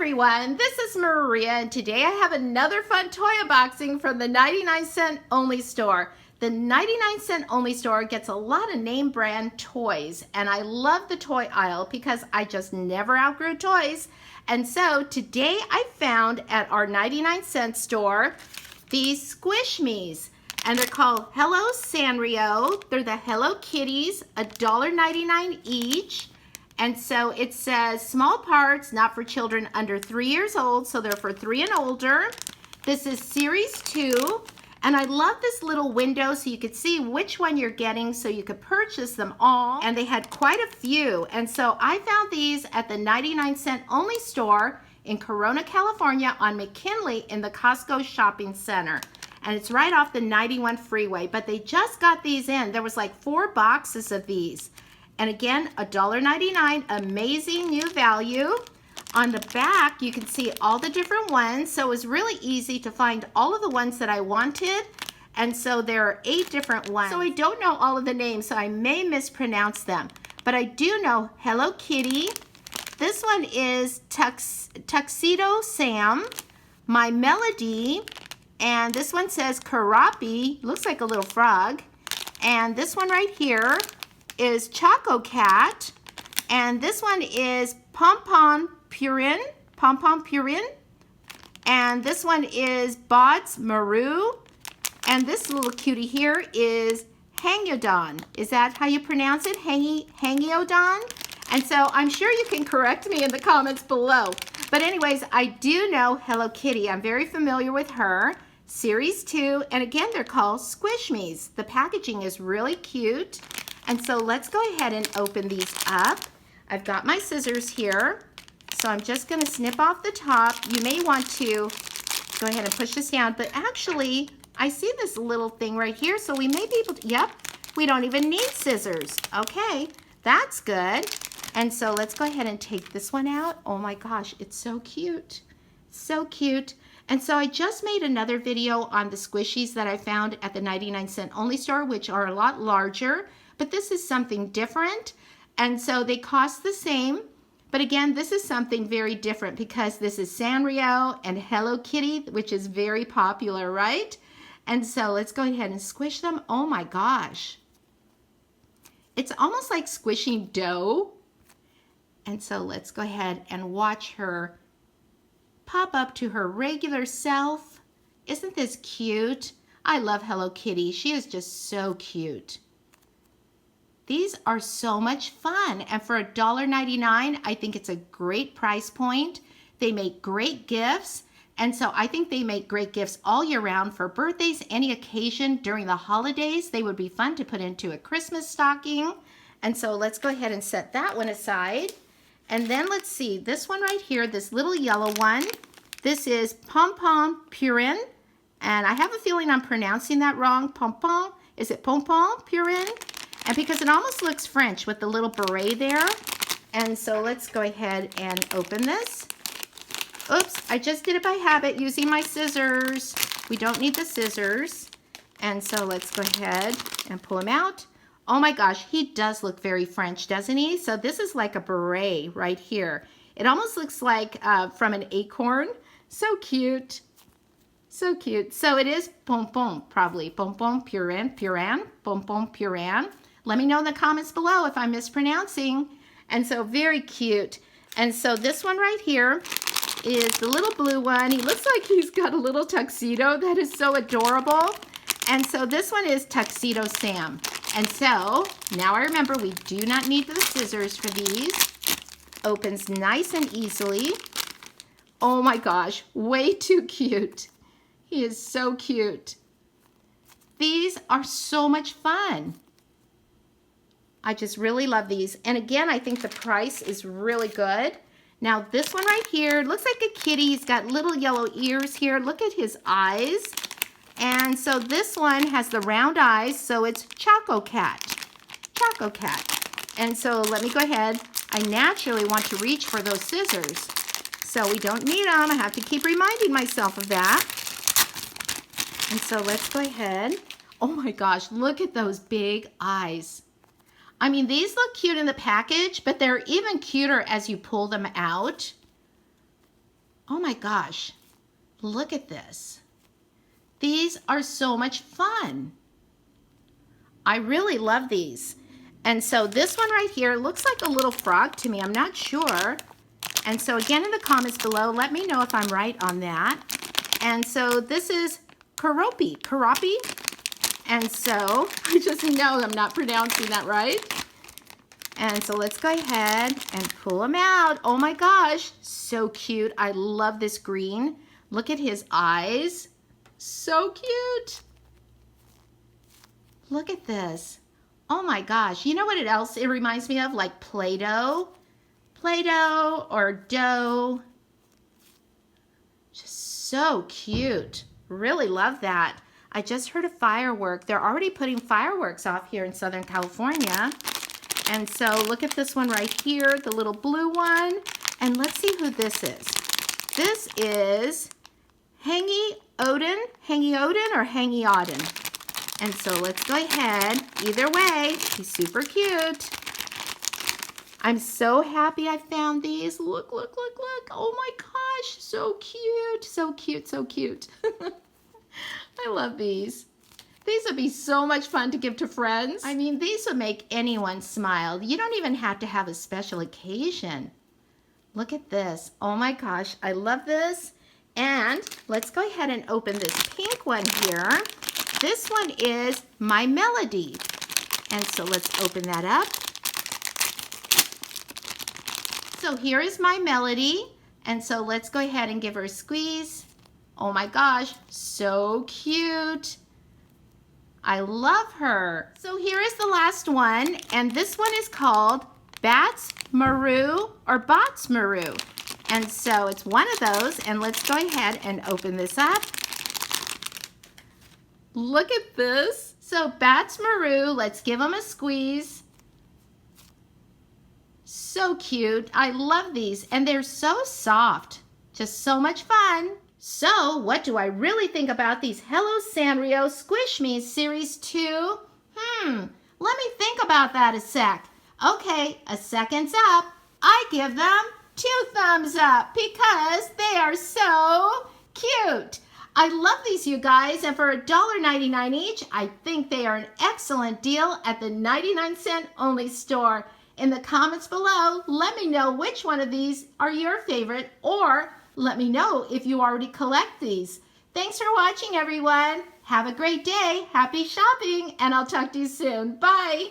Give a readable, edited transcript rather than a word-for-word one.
everyone, this is Maria, and today I have another fun toy unboxing from the 99-cent only store. The 99-cent only store gets a lot of name brand toys, and I love the toy aisle because I just never outgrew toys. And so today I found at our 99-cent store these Squeezmes, and they're called Hello Sanrio. They're the Hello Kitties, $1.99 each. And so it says small parts, not for children under 3 years old, so they're for 3 and older. This is series 2, and I love this little window so you could see which one you're getting so you could purchase them all. And they had quite a few, and so I found these at the 99-cent only store in Corona, California on McKinley in the Costco shopping center. And it's right off the 91 freeway, but they just got these in. There was like 4 boxes of these. And again, $1.99, amazing new value. On the back, you can see all the different ones. So it was really easy to find all of the ones that I wanted. And so there are 8 different ones. So I don't know all of the names, so I may mispronounce them. But I do know Hello Kitty. This one is Tuxedo Sam, My Melody. And this one says Karapi, looks like a little frog. And this one right here is Choco Cat, and this one is Pom Pom Purin, and this one is Bods Maru, and this little cutie here is Hangyodon. Is that how you pronounce it? Hangyodon? And so I'm sure you can correct me in the comments below. But anyways, I do know Hello Kitty. I'm very familiar with her. Series 2, and again, they're called Squeezmes. The packaging is really cute. And so let's go ahead and open these up. I've got my scissors here. So I'm just going to snip off the top. You may want to go ahead and push this down. But actually, I see this little thing right here. So we may be able to, yep, we don't even need scissors. Okay, that's good. And so let's go ahead and take this one out. Oh my gosh, it's so cute. So cute. And so I just made another video on the squishies that I found at the 99-cent only store, which are a lot larger. But this is something different, and so they cost the same. But again, this is something very different because this is Sanrio and Hello Kitty, which is very popular, right? And so let's go ahead and squish them. Oh my gosh. It's almost like squishing dough. And so let's go ahead and watch her pop up to her regular self. Isn't this cute? I love Hello Kitty. She is just so cute. These are so much fun, and for $1.99, I think it's a great price point. They make great gifts, and so I think they make great gifts all year round for birthdays, any occasion during the holidays. They would be fun to put into a Christmas stocking, and so let's go ahead and set that one aside. And then let's see, this one right here, this little yellow one, this is Pom Pom Purin, and I have a feeling I'm pronouncing that wrong. Pom Pom, is it Pom Pom Purin? And because it almost looks French with the little beret there. And so let's go ahead and open this. Oops, I just did it by habit using my scissors. We don't need the scissors. And so let's go ahead and pull him out. Oh my gosh, he does look very French, doesn't he? So this is like a beret right here. It almost looks like from an acorn. So cute. So cute. So it is Pom Pom, probably. Pom Pom Purin, Pom Pom Purin. Let me know in the comments below if I'm mispronouncing. And so very cute. And so this one right here is the little blue one. He looks like he's got a little tuxedo. That is so adorable. And so this one is Tuxedo Sam. And so now I remember we do not need the scissors for these. Opens nice and easily. Oh my gosh, way too cute. He is so cute. These are so much fun. I just really love these. And again, I think the price is really good. Now this one right here, looks like a kitty. He's got little yellow ears here. Look at his eyes. And so this one has the round eyes, so it's Choco Cat. Choco Cat. And so let me go ahead. I naturally want to reach for those scissors. So we don't need them. I have to keep reminding myself of that. And so let's go ahead. Oh my gosh, look at those big eyes. I mean, these look cute in the package, but they're even cuter as you pull them out. Oh my gosh, look at this. These are so much fun. I really love these. And so this one right here looks like a little frog to me. I'm not sure. And so again, in the comments below, let me know if I'm right on that. And so this is Karopi. And so I just know I'm not pronouncing that right. And so let's go ahead and pull him out. Oh my gosh, so cute. I love this green. Look at his eyes. So cute. Look at this. Oh my gosh. You know what else it reminds me of? Like Play-Doh. Play-Doh or dough. Just so cute. Really love that. I just heard a firework. They're already putting fireworks off here in Southern California. And so look at this one right here, the little blue one. And let's see who this is. This is Hangy Odin or Hangy Odin. And so let's go ahead. Either way, he's super cute. I'm so happy I found these. Look. Oh my gosh, so cute. So cute. I love these. These would be so much fun to give to friends. I mean, these would make anyone smile. You don't even have to have a special occasion. Look at this. Oh my gosh, I love this. And let's go ahead and open this pink one here. This one is My Melody. And so let's open that up. So here is My Melody. And so let's go ahead and give her a squeeze. Oh my gosh, so cute. I love her. So here is the last one, and this one is called Bats Maru or Bots Maru. And so it's one of those, and let's go ahead and open this up. Look at this. So Bats Maru, let's give them a squeeze. So cute. I love these, and they're so soft. Just so much fun. So, what do I really think about these Hello Sanrio Squeezme Series 2? Let me think about that a sec. Okay, a second's up. I give them 2 thumbs up because they are so cute. I love these, you guys, and for $1.99 each, I think they are an excellent deal at the 99-cent only store. In the comments below, let me know which one of these are your favorite, or let me know if you already collect these. Thanks for watching, everyone. Have a great day. Happy shopping, and I'll talk to you soon. Bye.